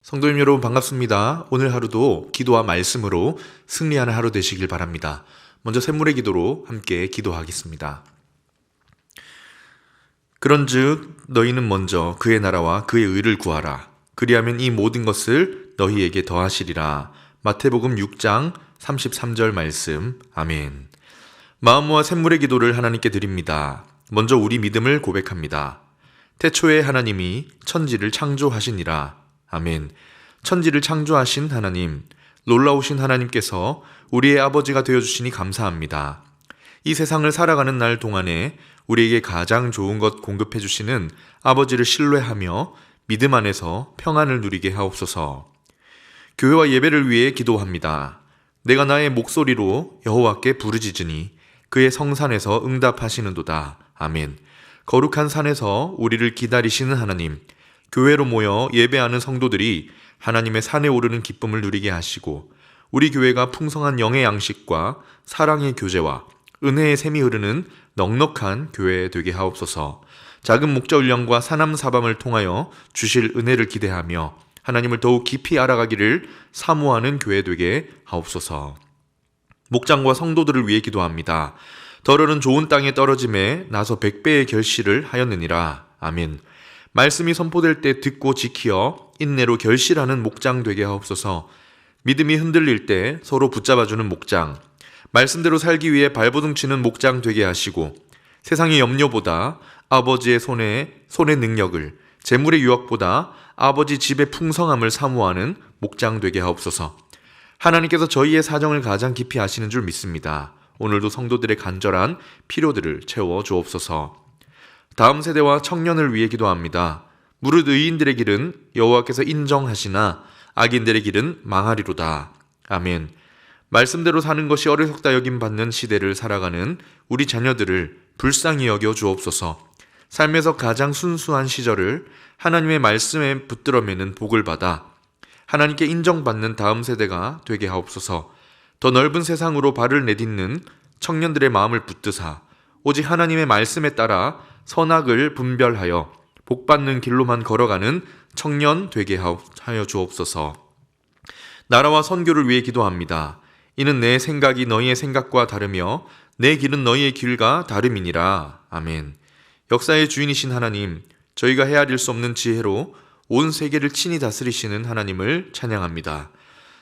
성도님 여러분 반갑습니다. 오늘 하루도 기도와 말씀으로 승리하는 하루 되시길 바랍니다. 먼저 샘물의 기도로 함께 기도하겠습니다. 그런즉 너희는 먼저 그의 나라와 그의 의를 구하라. 그리하면 이 모든 것을 너희에게 더하시리라. 마태복음 6장 33절 말씀. 아멘. 마음 모아 샘물의 기도를 하나님께 드립니다. 먼저 우리 믿음을 고백합니다. 태초에 하나님이 천지를 창조하시니라. 아멘. 천지를 창조하신 하나님, 놀라우신 하나님께서 우리의 아버지가 되어주시니 감사합니다. 이 세상을 살아가는 날 동안에 우리에게 가장 좋은 것 공급해주시는 아버지를 신뢰하며 믿음 안에서 평안을 누리게 하옵소서. 교회와 예배를 위해 기도합니다. 내가 나의 목소리로 여호와께 부르짖으니 그의 성산에서 응답하시는도다. 아멘. 거룩한 산에서 우리를 기다리시는 하나님, 교회로 모여 예배하는 성도들이 하나님의 산에 오르는 기쁨을 누리게 하시고 우리 교회가 풍성한 영의 양식과 사랑의 교제와 은혜의 샘이 흐르는 넉넉한 교회 되게 하옵소서. 작은 목자 훈련과 사남 사방을 통하여 주실 은혜를 기대하며 하나님을 더욱 깊이 알아가기를 사모하는 교회 되게 하옵소서. 목장과 성도들을 위해 기도합니다. 덜어는 좋은 땅에 떨어짐에 나서 100배의 결실을 하였느니라. 아멘. 말씀이 선포될 때 듣고 지키어 인내로 결실하는 목장 되게 하옵소서. 믿음이 흔들릴 때 서로 붙잡아주는 목장, 말씀대로 살기 위해 발버둥 치는 목장 되게 하시고 세상의 염려보다 아버지의 손의 능력을, 재물의 유혹보다 아버지 집의 풍성함을 사모하는 목장 되게 하옵소서. 하나님께서 저희의 사정을 가장 깊이 아시는 줄 믿습니다. 오늘도 성도들의 간절한 필요들을 채워 주옵소서. 다음 세대와 청년을 위해 기도합니다. 무릇 의인들의 길은 여호와께서 인정하시나 악인들의 길은 망하리로다. 아멘. 말씀대로 사는 것이 어리석다 여김받는 시대를 살아가는 우리 자녀들을 불쌍히 여겨 주옵소서. 삶에서 가장 순수한 시절을 하나님의 말씀에 붙들어 매는 복을 받아 하나님께 인정받는 다음 세대가 되게 하옵소서. 더 넓은 세상으로 발을 내딛는 청년들의 마음을 붙드사 오직 하나님의 말씀에 따라 선악을 분별하여 복받는 길로만 걸어가는 청년 되게 하여 주옵소서. 나라와 선교를 위해 기도합니다. 이는 내 생각이 너희의 생각과 다르며 내 길은 너희의 길과 다름이니라. 아멘. 역사의 주인이신 하나님, 저희가 헤아릴 수 없는 지혜로 온 세계를 친히 다스리시는 하나님을 찬양합니다.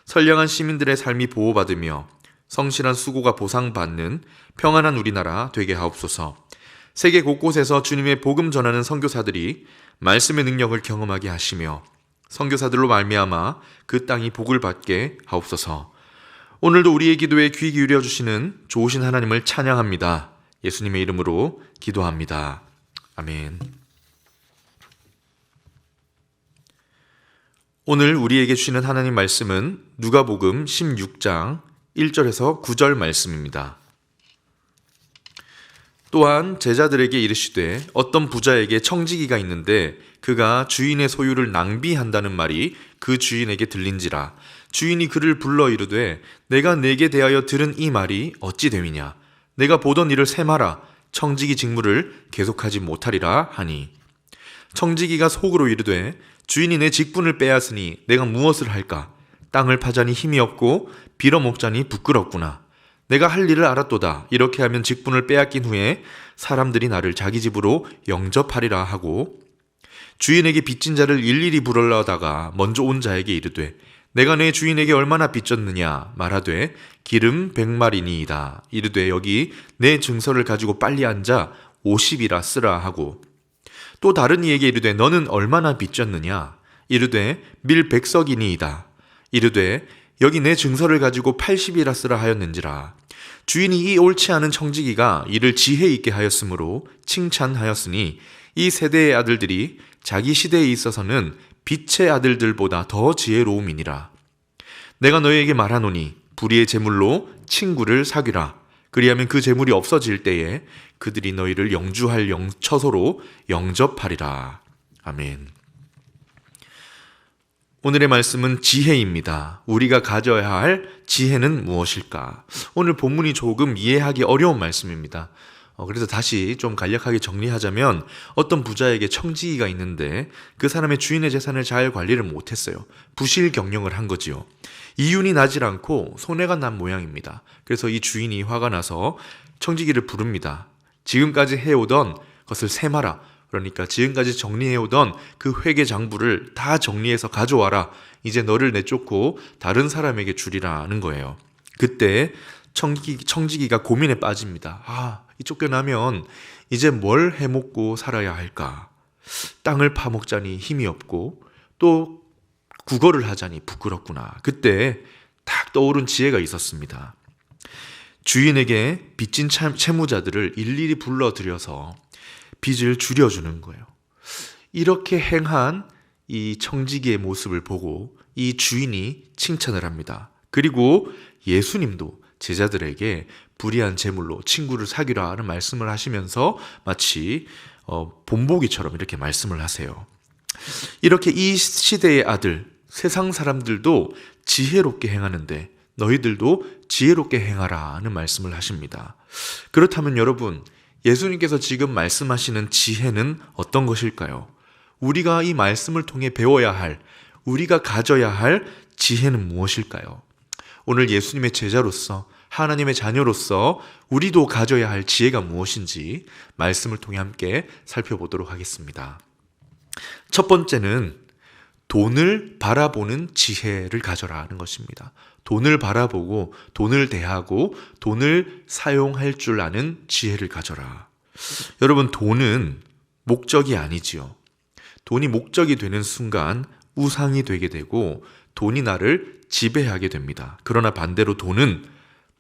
선량한 시민들의 삶이 보호받으며 성실한 수고가 보상받는 평안한 우리나라 되게 하옵소서. 세계 곳곳에서 주님의 복음 전하는 선교사들이 말씀의 능력을 경험하게 하시며 선교사들로 말미암아 그 땅이 복을 받게 하옵소서. 오늘도 우리의 기도에 귀 기울여 주시는 좋으신 하나님을 찬양합니다. 예수님의 이름으로 기도합니다. 아멘. 오늘 우리에게 주시는 하나님 말씀은 누가복음 16장 1절에서 9절 말씀입니다. 또한 제자들에게 이르시되 어떤 부자에게 청지기가 있는데 그가 주인의 소유를 낭비한다는 말이 그 주인에게 들린지라. 주인이 그를 불러 이르되 내가 네게 대하여 들은 이 말이 어찌 됨이냐. 내가 보던 일을 셈하라. 청지기 직무를 계속하지 못하리라 하니. 청지기가 속으로 이르되 주인이 내 직분을 빼앗으니 내가 무엇을 할까. 땅을 파자니 힘이 없고 빌어먹자니 부끄럽구나. 내가 할 일을 알았도다. 이렇게 하면 직분을 빼앗긴 후에 사람들이 나를 자기 집으로 영접하리라 하고 주인에게 빚진 자를 일일이 부르려다가 먼저 온 자에게 이르되 내가 내 주인에게 얼마나 빚졌느냐 말하되 기름 100마리니이다. 이르되 여기 내 증서를 가지고 빨리 앉아 50이라 쓰라 하고 또 다른 이에게 이르되 너는 얼마나 빚졌느냐 이르되 밀 100석이니이다. 이르되 여기 내 증서를 가지고 80이라 쓰라 하였는지라. 주인이 이 옳지 않은 청지기가 이를 지혜 있게 하였으므로 칭찬하였으니 이 세대의 아들들이 자기 시대에 있어서는 빛의 아들들보다 더 지혜로움이니라. 내가 너희에게 말하노니 불의의 재물로 친구를 사귀라. 그리하면 그 재물이 없어질 때에 그들이 너희를 영주할 처소로 영접하리라. 아멘. 오늘의 말씀은 지혜입니다. 우리가 가져야 할 지혜는 무엇일까? 오늘 본문이 조금 이해하기 어려운 말씀입니다. 그래서 다시 좀 간략하게 정리하자면 어떤 부자에게 청지기가 있는데 그 사람의 주인의 재산을 잘 관리를 못했어요. 부실 경영을 한 거지요. 이윤이 나질 않고 손해가 난 모양입니다. 그래서 이 주인이 화가 나서 청지기를 부릅니다. 지금까지 해오던 것을 세마라. 그러니까 지금까지 정리해오던 그 회계 장부를 다 정리해서 가져와라. 이제 너를 내쫓고 다른 사람에게 주리라는 거예요. 그때 청지기가 고민에 빠집니다. 이 쫓겨나면 이제 뭘 해먹고 살아야 할까? 땅을 파먹자니 힘이 없고 또 국어를 하자니 부끄럽구나. 그때 딱 떠오른 지혜가 있었습니다. 주인에게 빚진 채무자들을 일일이 불러들여서 빚을 줄여주는 거예요. 이렇게 행한 이 청지기의 모습을 보고 이 주인이 칭찬을 합니다. 그리고 예수님도 제자들에게 불의한 재물로 친구를 사귀라 하는 말씀을 하시면서 마치 본보기처럼 이렇게 말씀을 하세요. 이렇게 이 시대의 아들, 세상 사람들도 지혜롭게 행하는데 너희들도 지혜롭게 행하라는 말씀을 하십니다. 그렇다면 여러분, 예수님께서 지금 말씀하시는 지혜는 어떤 것일까요? 우리가 이 말씀을 통해 배워야 할, 우리가 가져야 할 지혜는 무엇일까요? 오늘 예수님의 제자로서, 하나님의 자녀로서 우리도 가져야 할 지혜가 무엇인지 말씀을 통해 함께 살펴보도록 하겠습니다. 첫 번째는 돈을 바라보는 지혜를 가져라 하는 것입니다. 돈을 바라보고 돈을 대하고 돈을 사용할 줄 아는 지혜를 가져라. 여러분, 돈은 목적이 아니지요. 돈이 목적이 되는 순간 우상이 되게 되고 돈이 나를 지배하게 됩니다. 그러나 반대로 돈은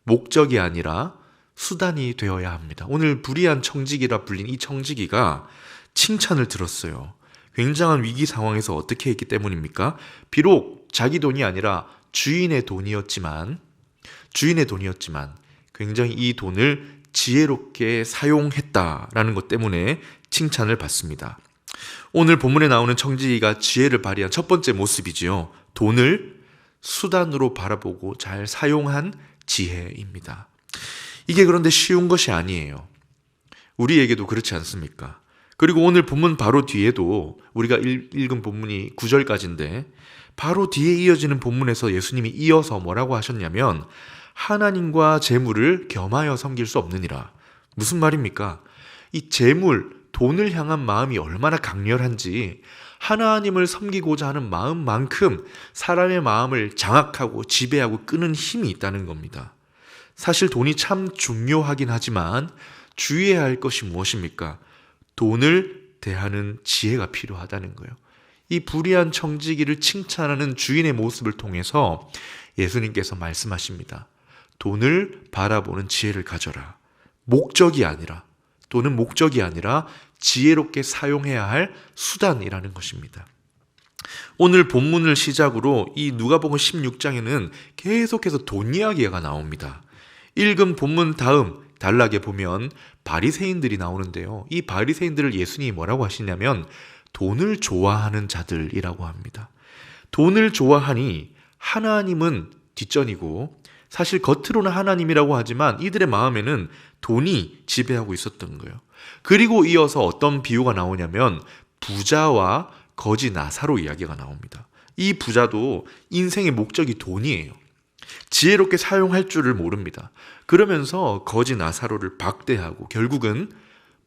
목적이 아니라 수단이 되어야 합니다. 오늘 불의한 청지기라 불린 이 청지기가 칭찬을 들었어요. 굉장한 위기 상황에서 어떻게 했기 때문입니까? 비록 자기 돈이 아니라 주인의 돈이었지만 굉장히 이 돈을 지혜롭게 사용했다라는 것 때문에 칭찬을 받습니다. 오늘 본문에 나오는 청지기가 지혜를 발휘한 첫 번째 모습이지요. 돈을 수단으로 바라보고 잘 사용한 지혜입니다. 이게 그런데 쉬운 것이 아니에요. 우리에게도 그렇지 않습니까? 그리고 오늘 본문 바로 뒤에도 우리가 읽은 본문이 9절까지인데 바로 뒤에 이어지는 본문에서 예수님이 이어서 뭐라고 하셨냐면 하나님과 재물을 겸하여 섬길 수 없느니라. 무슨 말입니까? 이 재물, 돈을 향한 마음이 얼마나 강렬한지 하나님을 섬기고자 하는 마음만큼 사람의 마음을 장악하고 지배하고 끄는 힘이 있다는 겁니다. 사실 돈이 참 중요하긴 하지만 주의해야 할 것이 무엇입니까? 돈을 대하는 지혜가 필요하다는 거예요. 이 불의한 청지기를 칭찬하는 주인의 모습을 통해서 예수님께서 말씀하십니다. 돈을 바라보는 지혜를 가져라. 돈은 목적이 아니라 지혜롭게 사용해야 할 수단이라는 것입니다. 오늘 본문을 시작으로 이 누가복음 16장에는 계속해서 돈 이야기가 나옵니다. 읽은 본문 다음 단락에 보면 바리새인들이 나오는데요. 이 바리새인들을 예수님이 뭐라고 하시냐면 돈을 좋아하는 자들이라고 합니다. 돈을 좋아하니 하나님은 뒷전이고 사실 겉으로는 하나님이라고 하지만 이들의 마음에는 돈이 지배하고 있었던 거예요. 그리고 이어서 어떤 비유가 나오냐면 부자와 거지 나사로 이야기가 나옵니다. 이 부자도 인생의 목적이 돈이에요. 지혜롭게 사용할 줄을 모릅니다. 그러면서 거지 나사로를 박대하고 결국은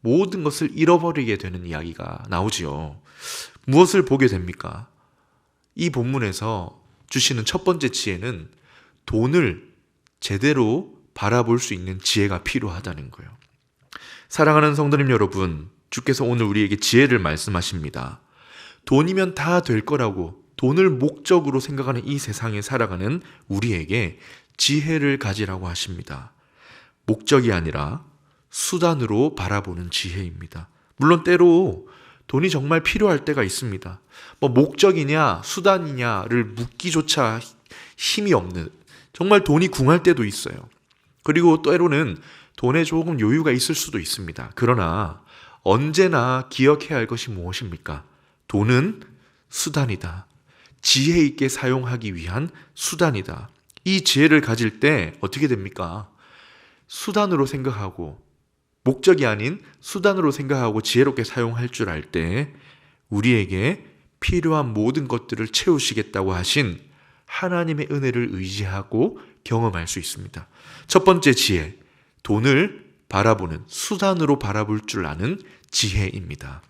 모든 것을 잃어버리게 되는 이야기가 나오지요. 무엇을 보게 됩니까? 이 본문에서 주시는 첫 번째 지혜는 돈을 제대로 바라볼 수 있는 지혜가 필요하다는 거예요. 사랑하는 성도님 여러분, 주께서 오늘 우리에게 지혜를 말씀하십니다. 돈이면 다 될 거라고 돈을 목적으로 생각하는 이 세상에 살아가는 우리에게 지혜를 가지라고 하십니다. 목적이 아니라 수단으로 바라보는 지혜입니다. 물론 때로 돈이 정말 필요할 때가 있습니다. 목적이냐 수단이냐를 묻기조차 힘이 없는, 정말 돈이 궁할 때도 있어요. 그리고 때로는 돈에 조금 여유가 있을 수도 있습니다. 그러나 언제나 기억해야 할 것이 무엇입니까? 돈은 수단이다. 지혜 있게 사용하기 위한 수단이다. 이 지혜를 가질 때 어떻게 됩니까? 수단으로 생각하고 목적이 아닌 수단으로 생각하고 지혜롭게 사용할 줄 알 때 우리에게 필요한 모든 것들을 채우시겠다고 하신 하나님의 은혜를 의지하고 경험할 수 있습니다. 첫 번째 지혜, 돈을 바라보는, 수단으로 바라볼 줄 아는 지혜입니다.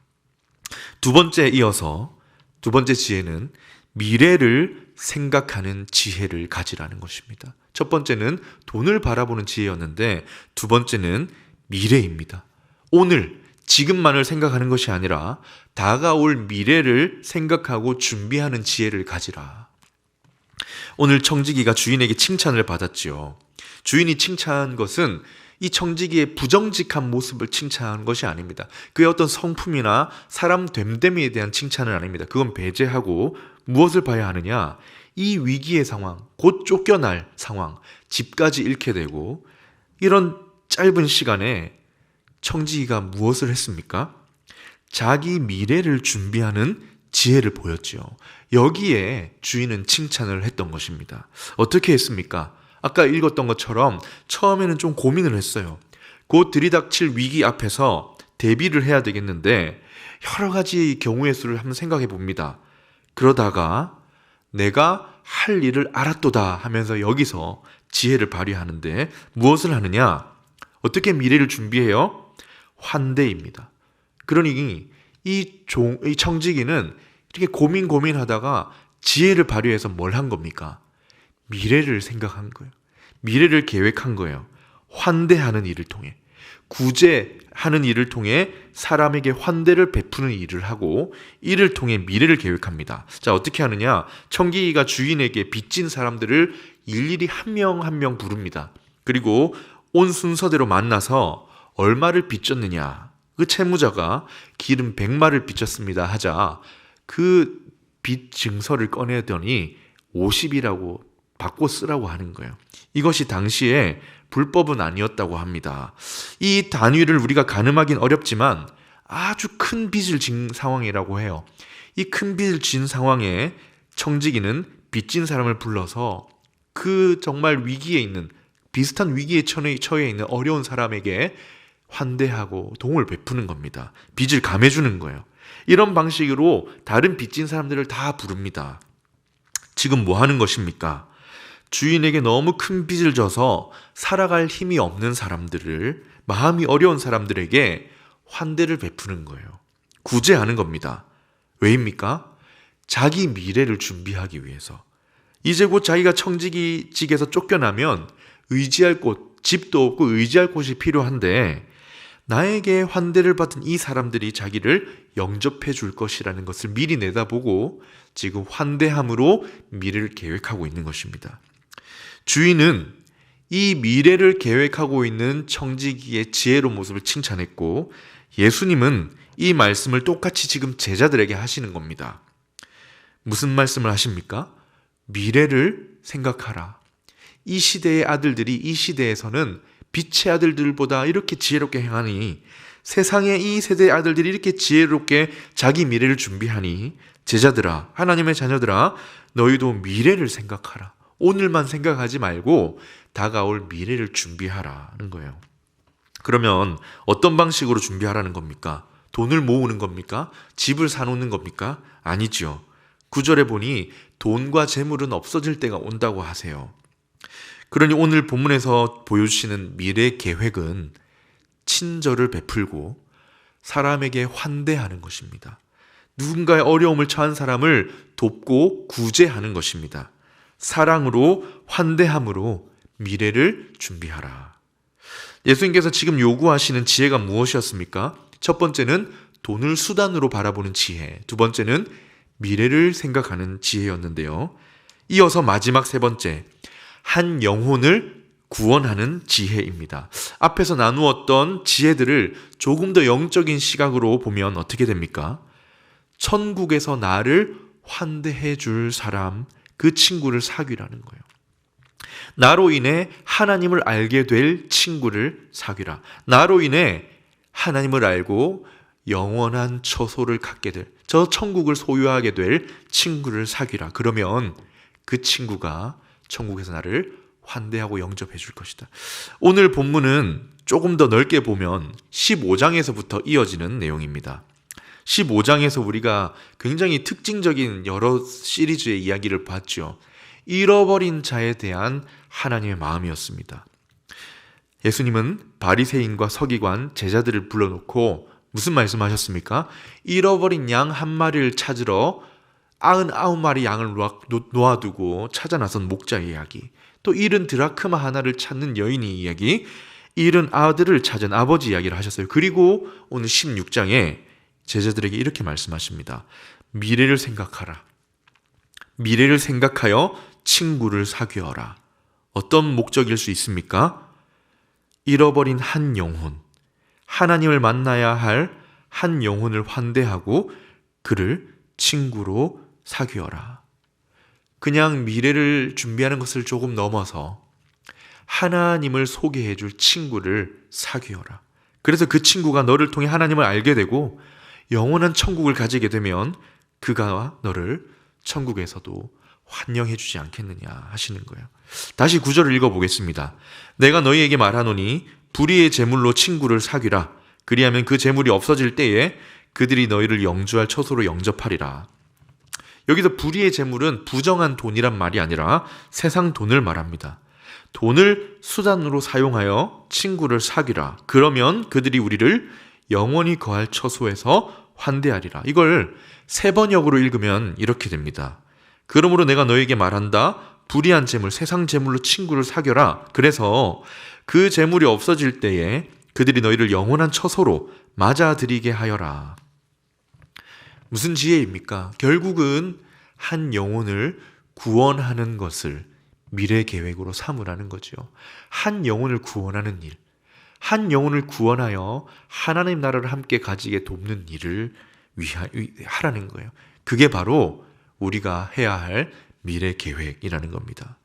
두 번째 지혜는 미래를 생각하는 지혜를 가지라는 것입니다. 첫 번째는 돈을 바라보는 지혜였는데 두 번째는 미래입니다. 오늘, 지금만을 생각하는 것이 아니라 다가올 미래를 생각하고 준비하는 지혜를 가지라. 오늘 청지기가 주인에게 칭찬을 받았지요. 주인이 칭찬한 것은 이 청지기의 부정직한 모습을 칭찬한 것이 아닙니다. 그의 어떤 성품이나 사람 됨됨이에 대한 칭찬은 아닙니다. 그건 배제하고 무엇을 봐야 하느냐? 이 위기의 상황, 곧 쫓겨날 상황, 집까지 잃게 되고 이런 짧은 시간에 청지기가 무엇을 했습니까? 자기 미래를 준비하는 지혜를 보였지요. 여기에 주인은 칭찬을 했던 것입니다. 어떻게 했습니까? 아까 읽었던 것처럼 처음에는 좀 고민을 했어요. 곧 들이닥칠 위기 앞에서 대비를 해야 되겠는데 여러 가지 경우의 수를 한번 생각해 봅니다. 그러다가 내가 할 일을 알았도다 하면서 여기서 지혜를 발휘하는데 무엇을 하느냐? 어떻게 미래를 준비해요? 환대입니다. 그러니 이 청지기는 이렇게 고민하다가 지혜를 발휘해서 뭘 한 겁니까? 미래를 생각한 거예요. 미래를 계획한 거예요. 환대하는 일을 통해, 구제하는 일을 통해 사람에게 환대를 베푸는 일을 하고 이를 통해 미래를 계획합니다. 자, 어떻게 하느냐? 청지기가 주인에게 빚진 사람들을 일일이 한 명 한 명 부릅니다. 그리고 온 순서대로 만나서 얼마를 빚졌느냐? 그 채무자가 기름 100마를 빚졌습니다 하자 그 빚 증서를 꺼내더니 50이라고 바꿔 쓰라고 하는 거예요. 이것이 당시에 불법은 아니었다고 합니다. 이 단위를 우리가 가늠하긴 어렵지만 아주 큰 빚을 진 상황이라고 해요. 이 큰 빚을 진 상황에 청지기는 빚진 사람을 불러서 그 정말 위기에 있는, 비슷한 위기에 처해 있는 어려운 사람에게 환대하고 도움을 베푸는 겁니다. 빚을 감해주는 거예요. 이런 방식으로 다른 빚진 사람들을 다 부릅니다. 지금 뭐 하는 것입니까? 주인에게 너무 큰 빚을 져서 살아갈 힘이 없는 사람들을, 마음이 어려운 사람들에게 환대를 베푸는 거예요. 구제하는 겁니다. 왜입니까? 자기 미래를 준비하기 위해서. 이제 곧 자기가 청지기직에서 쫓겨나면 의지할 곳, 집도 없고 의지할 곳이 필요한데 나에게 환대를 받은 이 사람들이 자기를 영접해 줄 것이라는 것을 미리 내다보고 지금 환대함으로 미래를 계획하고 있는 것입니다. 주인은 이 미래를 계획하고 있는 청지기의 지혜로운 모습을 칭찬했고 예수님은 이 말씀을 똑같이 지금 제자들에게 하시는 겁니다. 무슨 말씀을 하십니까? 미래를 생각하라. 이 시대의 아들들이 이 시대에서는 빛의 아들들보다 이렇게 지혜롭게 행하니, 세상의 이 세대의 아들들이 이렇게 지혜롭게 자기 미래를 준비하니 제자들아, 하나님의 자녀들아, 너희도 미래를 생각하라. 오늘만 생각하지 말고 다가올 미래를 준비하라는 거예요. 그러면 어떤 방식으로 준비하라는 겁니까? 돈을 모으는 겁니까? 집을 사놓는 겁니까? 아니죠. 9절에 보니 돈과 재물은 없어질 때가 온다고 하세요. 그러니 오늘 본문에서 보여주시는 미래 계획은 친절을 베풀고 사람에게 환대하는 것입니다. 누군가의 어려움을 처한 사람을 돕고 구제하는 것입니다. 사랑으로, 환대함으로 미래를 준비하라. 예수님께서 지금 요구하시는 지혜가 무엇이었습니까? 첫 번째는 돈을 수단으로 바라보는 지혜, 두 번째는 미래를 생각하는 지혜였는데요. 이어서 마지막 세 번째, 한 영혼을 구원하는 지혜입니다. 앞에서 나누었던 지혜들을 조금 더 영적인 시각으로 보면 어떻게 됩니까? 천국에서 나를 환대해 줄 사람, 그 친구를 사귀라는 거예요. 나로 인해 하나님을 알게 될 친구를 사귀라. 나로 인해 하나님을 알고 영원한 처소를 갖게 될, 저 천국을 소유하게 될 친구를 사귀라. 그러면 그 친구가 천국에서 나를 환대하고 영접해 줄 것이다. 오늘 본문은 조금 더 넓게 보면 15장에서부터 이어지는 내용입니다. 15장에서 우리가 굉장히 특징적인 여러 시리즈의 이야기를 봤죠. 잃어버린 자에 대한 하나님의 마음이었습니다. 예수님은 바리새인과 서기관, 제자들을 불러놓고 무슨 말씀하셨습니까? 잃어버린 양 한 마리를 찾으러 99마리 양을 놓아두고 찾아 나선 목자의 이야기, 또 잃은 드라크마 하나를 찾는 여인의 이야기, 잃은 아들을 찾은 아버지 이야기를 하셨어요. 그리고 오늘 16장에 제자들에게 이렇게 말씀하십니다. 미래를 생각하라. 미래를 생각하여 친구를 사귀어라. 어떤 목적일 수 있습니까? 잃어버린 한 영혼, 하나님을 만나야 할 한 영혼을 환대하고 그를 친구로 사귀어라. 그냥 미래를 준비하는 것을 조금 넘어서 하나님을 소개해 줄 친구를 사귀어라. 그래서 그 친구가 너를 통해 하나님을 알게 되고 영원한 천국을 가지게 되면 그가 너를 천국에서도 환영해 주지 않겠느냐 하시는 거예요. 다시 9절을 읽어보겠습니다. 내가 너희에게 말하노니 불의의 제물로 친구를 사귀라. 그리하면 그 제물이 없어질 때에 그들이 너희를 영주할 처소로 영접하리라. 여기서 불의의 제물은 부정한 돈이란 말이 아니라 세상 돈을 말합니다. 돈을 수단으로 사용하여 친구를 사귀라. 그러면 그들이 우리를 영원히 거할 처소에서 환대하리라. 이걸 세번역으로 읽으면 이렇게 됩니다. 그러므로 내가 너에게 말한다. 불의한 재물, 세상 재물로 친구를 사귀어라. 그래서 그 재물이 없어질 때에 그들이 너희를 영원한 처소로 맞아들이게 하여라. 무슨 지혜입니까? 결국은 한 영혼을 구원하는 것을 미래 계획으로 삼으라는 거죠. 한 영혼을 구원하는 일, 한 영혼을 구원하여 하나님 나라를 함께 가지게 돕는 일을 하라는 거예요. 그게 바로 우리가 해야 할 미래 계획이라는 겁니다.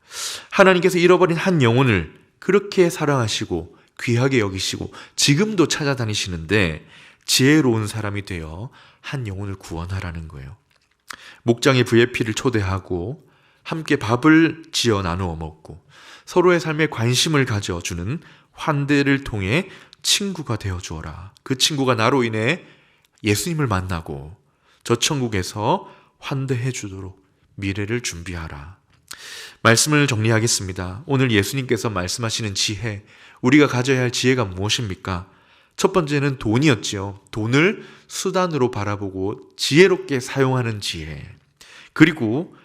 하나님께서 잃어버린 한 영혼을 그렇게 사랑하시고 귀하게 여기시고 지금도 찾아다니시는데 지혜로운 사람이 되어 한 영혼을 구원하라는 거예요. 목장의 VIP를 초대하고 함께 밥을 지어 나누어 먹고 서로의 삶에 관심을 가져주는 환대를 통해 친구가 되어 주어라. 그 친구가 나로 인해 예수님을 만나고 저 천국에서 환대해 주도록 미래를 준비하라. 말씀을 정리하겠습니다. 오늘 예수님께서 말씀하시는 지혜, 우리가 가져야 할 지혜가 무엇입니까? 첫 번째는 돈이었지요. 돈을 수단으로 바라보고 지혜롭게 사용하는 지혜. 그리고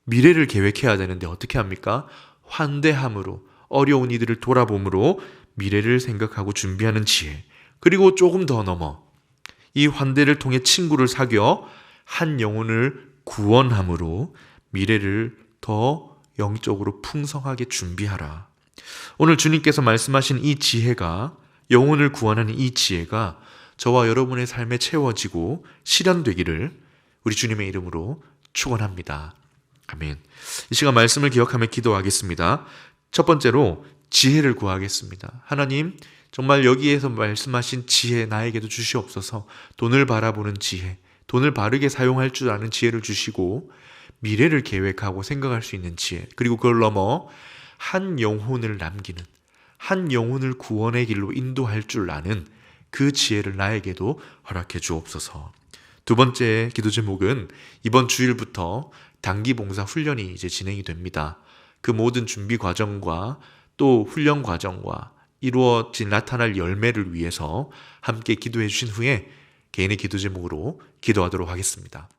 미래를 계획해야 되는데 어떻게 합니까? 환대함으로, 어려운 이들을 돌아봄으로 미래를 생각하고 준비하는 지혜. 그리고 조금 더 넘어 이 환대를 통해 친구를 사귀어 한 영혼을 구원함으로 미래를 더 영적으로 풍성하게 준비하라. 오늘 주님께서 말씀하신 이 지혜가, 영혼을 구원하는 이 지혜가 저와 여러분의 삶에 채워지고 실현되기를 우리 주님의 이름으로 축원합니다. 아멘. 이 시간 말씀을 기억하며 기도하겠습니다. 첫 번째로 지혜를 구하겠습니다. 하나님, 정말 여기에서 말씀하신 지혜 나에게도 주시옵소서. 돈을 바라보는 지혜, 돈을 바르게 사용할 줄 아는 지혜를 주시고 미래를 계획하고 생각할 수 있는 지혜, 그리고 그걸 넘어 한 영혼을 남기는, 한 영혼을 구원의 길로 인도할 줄 아는 그 지혜를 나에게도 허락해 주옵소서. 두 번째 기도 제목은 이번 주일부터 단기 봉사 훈련이 이제 진행이 됩니다. 그 모든 준비 과정과 또 훈련 과정과 이루어진 나타날 열매를 위해서 함께 기도해 주신 후에 개인의 기도 제목으로 기도하도록 하겠습니다.